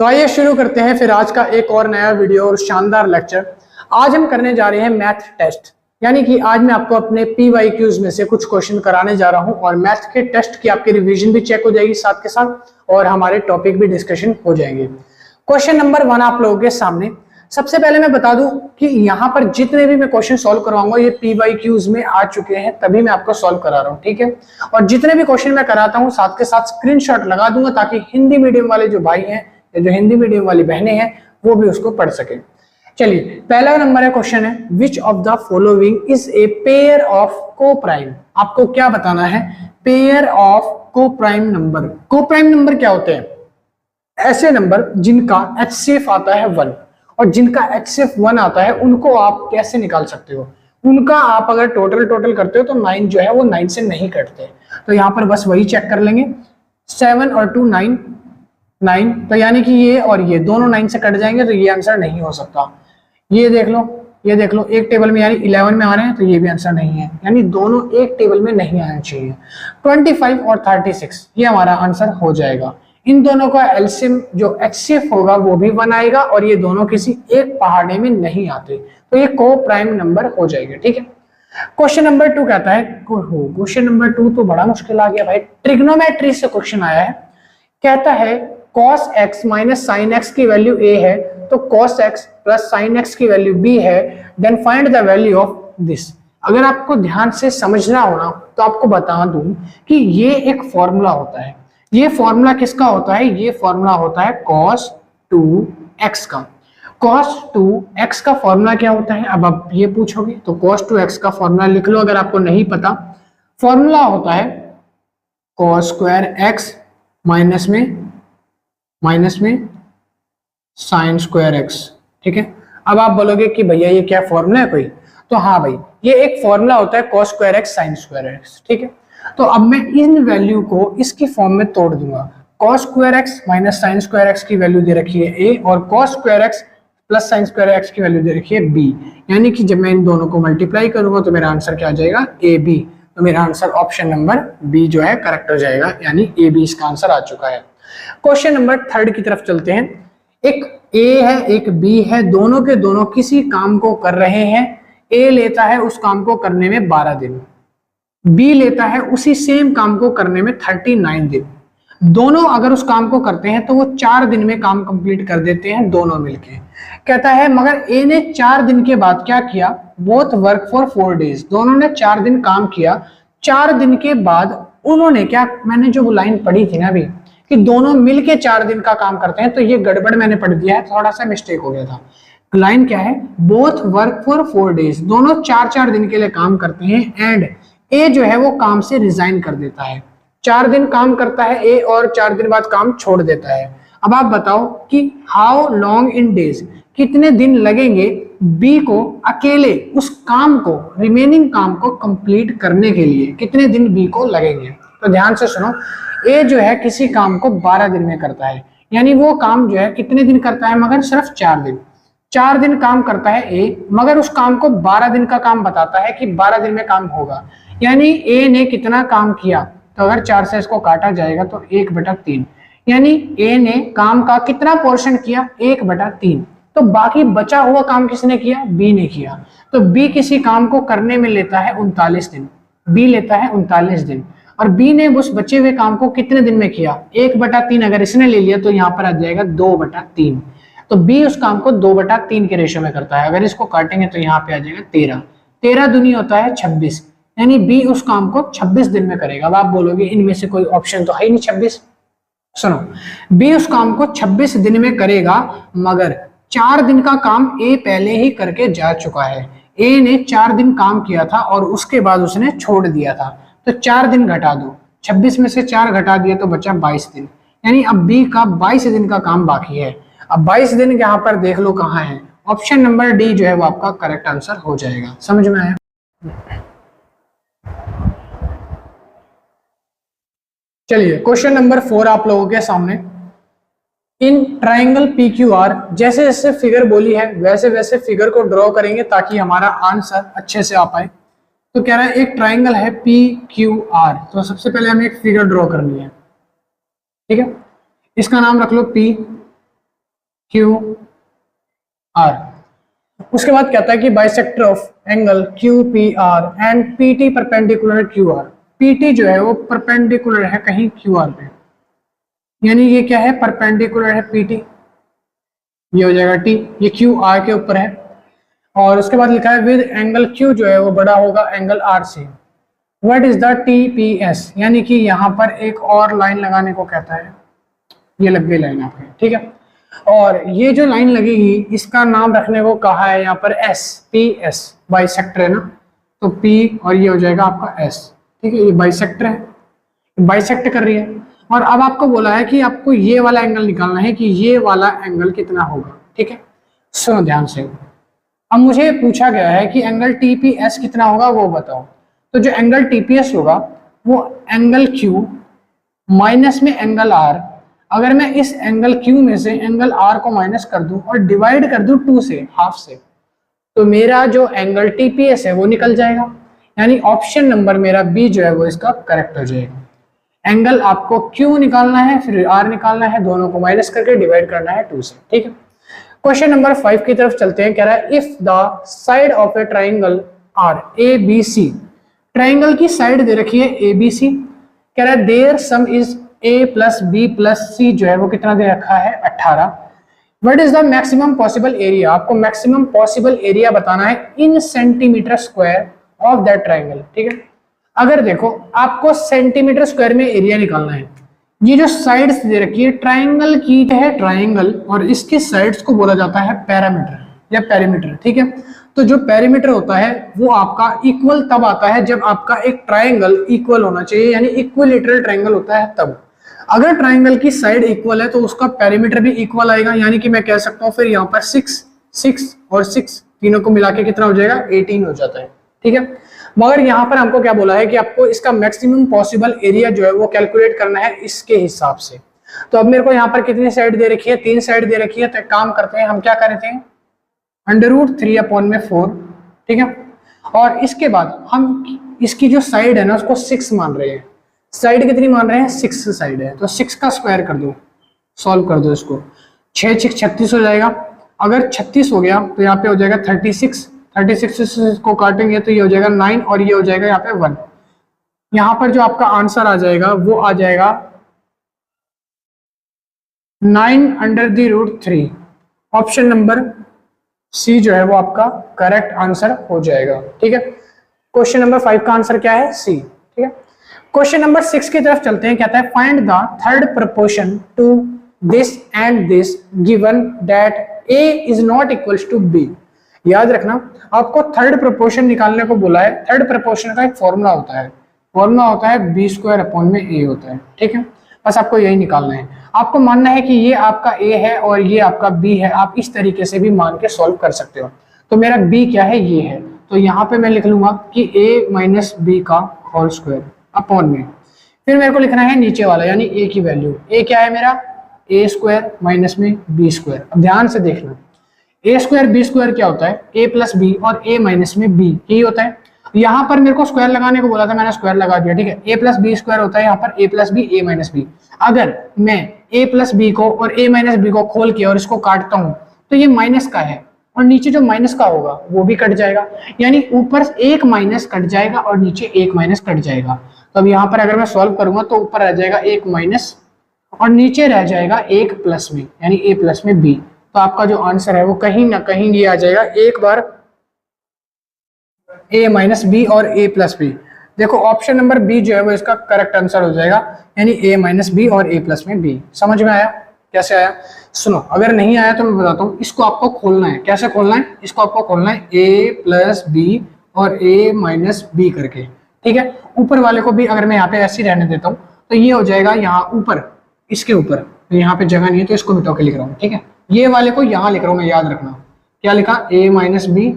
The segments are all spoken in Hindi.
तो आइए शुरू करते हैं फिर आज का एक और नया वीडियो और शानदार लेक्चर। आज हम करने जा रहे हैं मैथ टेस्ट, यानी कि आज मैं आपको अपने PYQs में से कुछ क्वेश्चन कराने जा रहा हूं और मैथ के टेस्ट की आपकी रिवीजन भी चेक हो जाएगी साथ के साथ और हमारे टॉपिक भी डिस्कशन हो जाएंगे। क्वेश्चन नंबर 1 आप लोगों के सामने। सबसे पहले मैं बता दूं कि यहाँ पर जितने भी मैं क्वेश्चन सॉल्व करवाऊंगा ये PYQs में आ चुके हैं, तभी मैं आपको सॉल्व करा रहा हूँ, ठीक है। और जितने भी क्वेश्चन मैं कराता हूँ साथ के साथ स्क्रीनशॉट लगा दूंगा ताकि हिंदी मीडियम वाले जो भाई हैं या जो हिंदी मीडियम वाली बहनें हैं वो भी उसको पढ़ सके। चलिए पहला नंबर है, क्वेश्चन है which of the following is a pair of coprime. आपको क्या बताना है? Pair of coprime number. Coprime number क्या होते हैं? ऐसे नंबर जिनका HCF आता है 1 और जिनका HCF 1 आता है उनको आप कैसे निकाल सकते हो? उनका आप अगर टोटल करते हो तो 9 जो है वो 9 से नहीं कटते, तो यहाँ पर बस वही चेक कर लेंगे। 7 और 2 9, तो यानी कि ये और ये दोनों 9 से कट जाएंगे, तो ये आंसर नहीं हो सकता। ये देख लो एक टेबल में यानी 11 में आ रहे हैं, तो ये भी आंसर नहीं है, यानी दोनों एक टेबल में नहीं आना चाहिए। 25 और 36 ये हमारा आंसर हो जाएगा। इन दोनों का एलसीएम जो HCF होगा वो भी 1 आएगा और ये दोनों किसी एक पहाड़े में नहीं आते, तो ये को प्राइम नंबर हो जाएगा, ठीक है। क्वेश्चन नंबर 2 कहता है, क्वेश्चन नंबर 2 तो बड़ा मुश्किल आ गया भाई, ट्रिग्नोमेट्री से क्वेश्चन आया है। कहता है cos x minus sine x की वैल्यू a है, तो cos x plus sine x की वैल्यू b है, then find the value of this. अगर आपको ध्यान से समझना हो ना तो आपको बता दूं कि ये एक फॉर्मूला होता है। ये फॉर्मूला किसका होता है? ये फॉर्मूला होता है cos 2x का। cos 2x का फॉर्मूला क्या होता है? अब आप ये पूछोगे तो cos 2x का फॉर्मूला लिख लो अगर आपको नहीं पता। फॉर्मूला होता है cos स्क्वायर x माइनस में साइन स्क्वायर x, ठीक है। अब आप बोलोगे कि भैया ये क्या फॉर्मूला है कोई? तो हाँ भाई, ये एक फॉर्मूला होता है cos square x sine square x, ठीक है। तो अब मैं इन वैल्यू को इसकी फॉर्म में तोड़ दूंगा। cos square x minus sine square x की वैल्यू दे रखी है a और cos square x plus sine square x की वैल्यू दे रखी है b, यानी कि जब मैं इन दोनों को मल्टीप्लाई करूंगा तो मेरा आंसर क्या आ जाएगा? AB। तो मेरा आंसर ऑप्शन नंबर B जो है करेक्ट हो जाएगा, यानी AB इसका आंसर आ चुका है। क्वेश्चन नंबर 3 की तरफ चलते हैं। एक A है एक B है, दोनों के दोनों किसी काम को कर रहे हैं। A लेता है उस काम को करने में 12 दिन, B लेता है उसी सेम काम को करने में 39 दिन। दोनों अगर उस काम को करते हैं तो वो 4 दिन में काम कंप्लीट कर देते हैं दोनों मिलके। कहता है मगर A ने 4 दिन के बाद क्या किया? Both work for 4 days. दोनों ने 4 दिन काम किया। 4 दिन के बाद उन्होंने क्या, मैंने जो लाइन पढ़ी थी ना अभी कि दोनों मिलके 4 दिन का काम करते हैं, तो ये गड़बड़ मैंने पढ़ दिया है, थोड़ा सा मिस्टेक हो गया था। लाइन क्या है? बोथ वर्क फॉर 4 डेज, दोनों 4 दिन के लिए काम करते हैं एंड ए जो है वो काम से रिजाइन कर देता है। 4 दिन काम करता है ए और 4 दिन बाद काम छोड़ देता है। अब आप बताओ कि हाउ लॉन्ग इन डेज, कितने दिन लगेंगे बी को अकेले उस काम को, रिमेनिंग काम को कंप्लीट करने के लिए, कितने दिन बी को लगेंगे? तो ध्यान से सुनो, ए जो है किसी काम को 12 दिन में करता है, यानी वो काम जो है कितने दिन करता है? मगर सिर्फ 4 दिन। 4 दिन काम करता है ए, मगर उस काम को 12 दिन का काम बताता है कि 12 दिन में काम होगा, यानी ए ने कितना काम किया? तो अगर 4 से इसको काटा जाएगा तो 1/3, यानी ए ने काम का कितना पोर्शन किया? 1/3। तो बाकी बचा हुआ काम किसने किया? बी ने किया। तो बी किसी काम को करने में लेता है 39 दिन, बी लेता है 39 दिन, और बी ने उस बचे हुए काम को कितने दिन में किया? 1/3 अगर इसने ले लिया तो यहाँ पर आ जाएगा 2/3। तो बी उस काम को 2/3 के रेशियो में करता है। अगर इसको काटेंगे तो यहाँ पे आ जाएगा 13 दूनी होता है 26, यानी बी उस काम को 26 दिन में करेगा। अब आप बोलोगे इनमें से कोई ऑप्शन तो है ही नहीं 26। सुनो, बी उस काम को 26 दिन में करेगा, मगर 4 दिन का काम ए पहले ही करके जा चुका है। ए ने 4 दिन काम किया था और उसके बाद उसने छोड़ दिया था, तो 4 दिन घटा दो, 26 में से 4 घटा दिया तो बचा 22 दिन, यानी अब बी का 22 दिन का काम बाकी है। अब 22 दिन यहाँ पर देख लो कहाँ है, ऑप्शन नंबर डी जो है वो आपका करेक्ट आंसर हो जाएगा। समझ में आया? चलिए क्वेश्चन नंबर 4 आप लोगों के सामने। इन ट्राइंगल PQR, जैसे जैसे फिगर बोली है वैसे वैसे फिगर को ड्रॉ करेंगे ताकि हमारा आंसर अच्छे से आ पाए। तो कह रहा है एक ट्राइंगल है PQR, तो सबसे पहले हमें एक फिगर ड्रॉ करनी है, ठीक है। इसका नाम रख लो P, क्यू आर। उसके बाद कहता है कि bisector of angle Q P R and P T perpendicular Q R. P T जो है वो परपेंडिकुलर है कहीं क्यू आर पे, यानी ये क्या है, परपेंडिकुलर है पी टी, ये हो जाएगा टी, ये क्यू आर के ऊपर है। और उसके बाद लिखा है विद एंगल क्यू जो है वो बड़ा होगा एंगल आर से। What is the T P S, यानी कि यहाँ पर एक और लाइन लगाने को कहता है, ये लग गई लाइन आपके, ठीक है। और ये जो लाइन लगेगी इसका नाम रखने को कहा है यहाँ पर एस, पी एस, बाइसेक्टर है ना, तो पी और ये हो जाएगा आपका एस, ठीक है। ये बाइसेक्टर है, बाइसेक्ट कर रही है। और अब आपको बोला है कि आपको ये वाला एंगल निकालना है कि ये वाला एंगल कितना होगा, ठीक है। सुनो ध्यान से, अब मुझे पूछा गया है कि एंगल टीपीएस कितना होगा वो बताओ। तो जो एंगल टीपीएस होगा वो एंगल क्यू माइनस में एंगल आर, अगर मैं इस एंगल क्यू में से एंगल आर को माइनस कर दूं और डिवाइड कर दूं 2 से, हाफ से, तो मेरा जो एंगल टीपीएस है वो निकल जाएगा। यानी ऑप्शन नंबर मेरा बी जो है वो इसका करेक्ट हो जाएगा। एंगल आपको क्यू निकालना है फिर आर निकालना है, दोनों को माइनस करके डिवाइड करना है 2 से, ठीक है। क्वेश्चन नंबर 5 की तरफ चलते हैं। कह रहा है if the side of a triangle are A B C, triangle की साइड दे रखी है ए बी सी, कह रहा है their sum is A plus B plus C, जो है वो कितना दे रखा है 18। What is the maximum possible area, आपको मैक्सिमम पॉसिबल एरिया बताना है in centimetre square of that triangle, ठीक है। अगर देखो आपको सेंटीमीटर स्क्वायर में एरिया निकालना है, ये जो साइड्स दे रखी है ट्राइंगल की है, ट्राइंगल और इसके साइड्स को बोला जाता है पैरामीटर या पेरीमीटर, ठीक है। तो जो पेरीमीटर होता है वो आपका इक्वल तब आता है जब आपका एक ट्राइंगल इक्वल होना चाहिए, यानी इक्विलेटरल ट्राइंगल होता है तब। अगर ट्राइंगल की साइड इक्वल है तो उसका पेरीमीटर भी इक्वल आएगा, यानी कि मैं कह सकता हूं फिर यहाँ पर 6 6 और 6 तीनों को मिला के कितना हो जाएगा 18 हो जाता है, ठीक है। मगर यहाँ पर हमको क्या बोला है कि आपको इसका मैक्सिमम पॉसिबल एरिया जो है वो कैलकुलेट करना है इसके हिसाब से। तो अब मेरे को यहाँ पर कितनी साइड दे रखी है, 3 साइड दे रखी है। तो एक काम करते हैं, हम क्या करते हैं √3/4, ठीक है। और इसके बाद हम इसकी जो साइड है ना उसको 6 मान रहे हैं। साइड कितनी मान रहे हैं, 6 साइड है, तो 6 का स्क्वायर कर दो, सॉल्व कर दो इसको। 6 6 36 हो जाएगा। अगर 36 हो गया तो यहाँ पे हो जाएगा 36, 36 को काटेंगे तो ये हो जाएगा 9 और ये हो जाएगा यहाँ पे 1। यहाँ पर जो आपका आंसर आ जाएगा वो आ जाएगा 9/√3। ऑप्शन नंबर सी जो है वो आपका करेक्ट आंसर हो जाएगा, ठीक है। क्वेश्चन नंबर 5 का आंसर क्या है, सी, ठीक है। क्वेश्चन नंबर 6 की तरफ चलते हैं। कहता है find the third proportion to this and this given that A is not equals to B. याद रखना आपको थर्ड प्रोपोर्शन निकालने को बोला है। थर्ड प्रोपोर्शन का एक फॉर्मूला होता है, b²/a होता है, ठीक है। बस आपको यही निकालना है। आपको मानना है कि ये आपका a है और ये आपका b है, आप इस तरीके से भी मान के सॉल्व कर सकते हो। तो मेरा b क्या है, ये है, तो यहाँ पे मैं लिख लूंगा कि a माइनस बी का होल स्क्वायर अपॉन में। फिर मेरे को लिखना है नीचे वाला यानी a की वैल्यू। a क्या है मेरा, a² माइनस में b²। अब ध्यान से देखना, a² b² क्या होता है, a प्लस बी और a माइनस में b, यही होता है। यहाँ पर मेरे को स्क्वायर लगाने को बोला था, मैंने स्क्वायर लगा दिया, ठीक है। a प्लस बी स्क्वायर होता है यहाँ पर a plus B a minus B. अगर मैं a प्लस बी को और a माइनस बी को खोल के और इसको काटता हूँ तो ये माइनस का है और नीचे जो माइनस का होगा वो भी कट जाएगा, यानी ऊपर एक माइनस कट जाएगा और नीचे एक माइनस कट जाएगा। तो अब यहाँ पर अगर मैं सॉल्व करूंगा तो ऊपर रह जाएगा एक माइनस और नीचे रह जाएगा एक प्लस में, यानी a प्लस में b। तो आपका जो आंसर है वो कहीं ना कहीं ये आ जाएगा, एक बार a माइनस बी और a प्लस बी। देखो ऑप्शन नंबर बी जो है वो इसका करेक्ट आंसर हो जाएगा, यानी a माइनस बी और a प्लस में b। समझ में आया, कैसे आया? सुनो, अगर नहीं आया तो मैं बताता हूँ। इसको आपको खोलना है, कैसे खोलना है, इसको आपको खोलना है a प्लस बी और a माइनस बी करके, ठीक है। ऊपर वाले को भी अगर मैं यहाँ पे ऐसे रहने देता हूँ तो ये हो जाएगा यहाँ ऊपर, इसके ऊपर, तो यहाँ पे जगह नहीं है तो इसको मिटा के लिख रहा हूँ, ठीक है। ये वाले को यहाँ लिख रहा हूँ मैं, याद रखना क्या लिखा, a minus B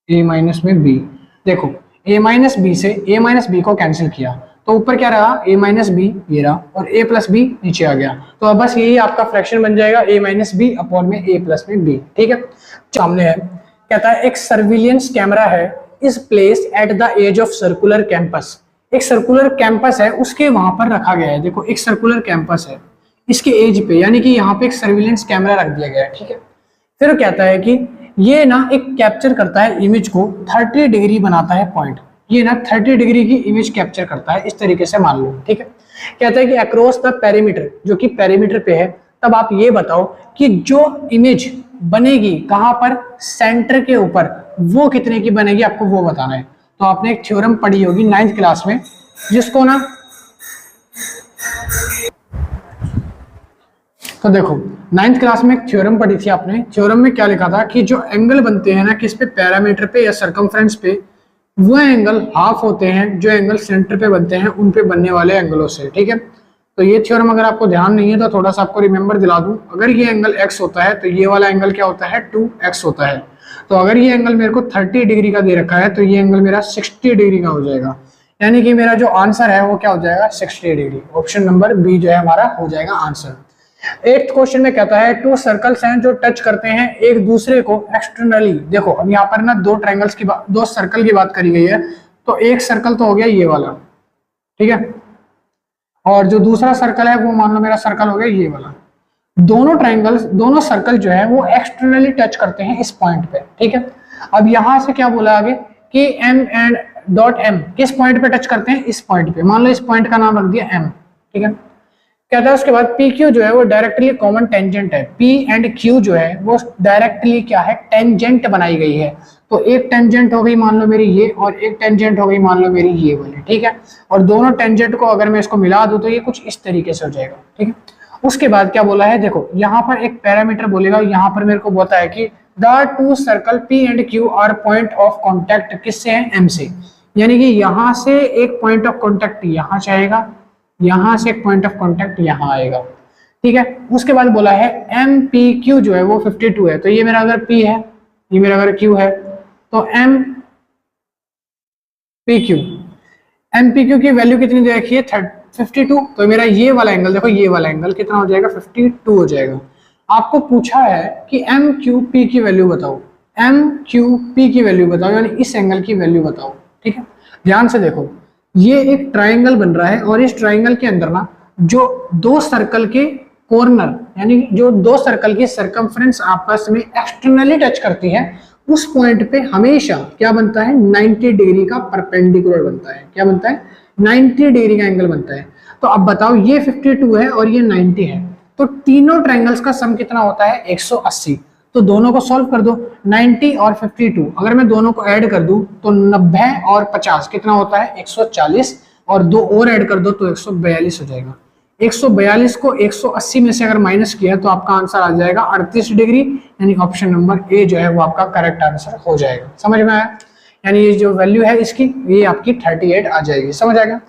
a minus में b। देखो a माइनस बी से a माइनस बी को कैंसिल किया तो ऊपर क्या रहा, a माइनस बी ये रहा और a प्लस बी नीचे आ गया। तो अब बस यही आपका फ्रैक्शन बन जाएगा a माइनस बी अपॉन में a प्लस में b, ठीक है। सामने है, कहता है एक सर्विलियंस कैमरा है is place at the edge of circular campus. एक सर्कुलर कैंपस है उसके वहां पर रखा गया है। देखो एक सर्कुलर कैंपस है, इसके एज पे, यानी कि यहाँ पे एक सर्विलेंस कैमरा रख दिया गया है, ठीक है। फिर वो कहता है कि ये ना एक कैप्चर करता है इमेज को, 30 डिग्री बनाता है पॉइंट, ये ना 30 डिग्री की इमेज कैप्चर करता है, इस तरीके से मान लो, ठीक है। कहता है कि अक्रॉस द पेरीमीटर, जो कि पेरीमीटर पे है, तब आप ये बताओ कि जो इमेज बनेगी कहां पर, सेंटर के ऊपर, वो कितने की बनेगी, आपको वो बताना है। तो आपने एक थ्योरम पढ़ी होगी 9th क्लास में, जिसको ना, तो देखो 9th क्लास में एक थ्योरम पढ़ी थी आपने। थ्योरम में क्या लिखा था कि जो एंगल बनते हैं ना किस पे, पैरामीटर पे या सरकमफ्रेंस पे, वो एंगल हाफ होते हैं जो एंगल सेंटर पे बनते हैं उन पे बनने वाले एंगलों से, ठीक है। तो ये थ्योरम अगर आपको ध्यान नहीं है तो थोड़ा सा आपको रिमेंबर दिला दूं, अगर ये एंगल x होता है तो ये वाला एंगल क्या होता है, 2x होता है। तो अगर ये एंगल मेरे को 30 डिग्री का दे रखा है तो ये एंगल मेरा 60 डिग्री का हो जाएगा, यानी कि मेरा जो आंसर है वो क्या हो जाएगा, 60 डिग्री। ऑप्शन नंबर बी जो है हमारा हो जाएगा आंसर। 8th क्वेश्चन में कहता है टू सर्कल्स हैं जो टच करते हैं एक दूसरे को एक्सटर्नली। देखो अब यहाँ पर ना दो सर्कल की बात करी गई है, तो एक सर्कल तो हो गया ये वाला, ठीक है, और जो दूसरा सर्कल है वो मान लो मेरा सर्कल हो गया ये वाला। दोनों सर्कल जो है वो एक्सटर्नली टच करते हैं इस पॉइंट पे, ठीक है। अब यहां से क्या बोला आगे कि एम एंड डॉट एम किस पॉइंट पे टच करते हैं, इस पॉइंट पे, मान लो इस पॉइंट का नाम रख दिया एम, ठीक है। कहता है उसके बाद पी क्यू जो है वो डायरेक्टली कॉमन टेंजेंट है, पी एंड क्यू जो है वो डायरेक्टली क्या है, टेंजेंट बनाई गई है। तो एक टेंजेंट हो गई मान लो मेरी ये, और एक टेंजेंट हो गई मान लो मेरी ये वाली, ठीक है। और दोनों टेंजेंट को अगर मैं इसको मिला दूं तो ये कुछ इस तरीके से हो जाएगा, ठीक है। उसके बाद क्या बोला है, देखो यहाँ पर एक पैरामीटर बोलेगा, यहाँ पर मेरे को बोलता है कि the two circle P and Q R point of contact, किससे है, एम से, यानी कि यहाँ से एक पॉइंट ऑफ कॉन्टैक्ट यहाँ से आएगा, यहां से एक पॉइंट ऑफ कांटेक्ट यहां आएगा, ठीक है। उसके बाद बोला है एम पी क्यू जो है वो 52 है, तो ये मेरा अगर P है, ये मेरा अगर Q है, तो एम पी क्यू की वैल्यू कितनी दे रखी है, 52। तो मेरा ये वाला एंगल, देखो ये वाला एंगल कितना हो जाएगा, 52 हो जाएगा। आपको पूछा है कि एम क्यू पी की वैल्यू बताओ, एम क्यू पी की वैल्यू बताओ, यानी इस एंगल की वैल्यू बताओ, ठीक है। ध्यान से देखो, ये एक ट्राइंगल बन रहा है और इस ट्राइंगल के अंदर ना जो दो सर्कल के कॉर्नर, यानी जो दो सर्कल की सरकमफ्रेंस आपस में एक्सटर्नली टच करती है, उस पॉइंट पे हमेशा क्या बनता है, 90 डिग्री का परपेंडिकुलर बनता है। क्या बनता है, 90 डिग्री का एंगल बनता है। तो अब बताओ ये 52 है और ये 90 है, तो तीनों ट्राइंगल्स का सम कितना होता है, 180। तो दोनों को सॉल्व कर दो, 90 और 52, अगर मैं दोनों को ऐड कर दूं तो 90 और 50 कितना होता है, 140, और दो और ऐड कर दो तो 142 हो जाएगा। 142 को 180 में से अगर माइनस किया तो आपका आंसर आ जाएगा 38 डिग्री, यानी ऑप्शन नंबर ए जो है वो आपका करेक्ट आंसर हो जाएगा। समझ में आया, यानी ये जो वैल्यू है इसकी, ये आपकी 38 आ जाएगी। समझ आएगा,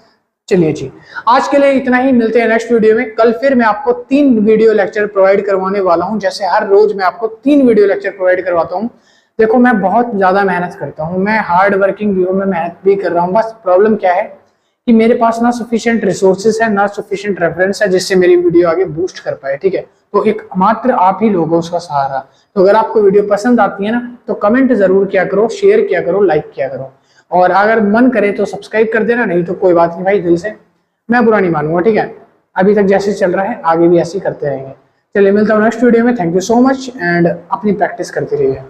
चलिए जी, आज के लिए इतना ही, मिलते हैं नेक्स्ट वीडियो में। कल फिर मैं आपको 3 वीडियो लेक्चर प्रोवाइड करवाने वाला हूं, जैसे हर रोज मैं आपको 3 वीडियो लेक्चर प्रोवाइड करवाता हूं। देखो मैं बहुत ज्यादा मेहनत करता हूं, मैं हार्ड वर्किंग भी हूं, मैं मेहनत भी कर रहा हूं, बस प्रॉब्लम क्या है कि मेरे पास ना सफिशिएंट रिसोर्सेज है, ना सफिशिएंट रेफरेंस है जिससे मेरी वीडियो आगे बूस्ट कर पाए, ठीक है। तो एक मात्र आप ही लोगों उसका सहारा। तो अगर आपको वीडियो पसंद आती है ना तो कमेंट जरूर किया करो, शेयर किया करो, लाइक किया करो, और अगर मन करे तो सब्सक्राइब कर देना, नहीं तो कोई बात नहीं भाई, दिल से मैं बुरा नहीं मानूंगा, ठीक है। अभी तक जैसे चल रहा है आगे भी ऐसे ही करते रहेंगे। चलिए मिलता हूँ नेक्स्ट वीडियो में। Thank you so much and अपनी प्रैक्टिस करते रहिए।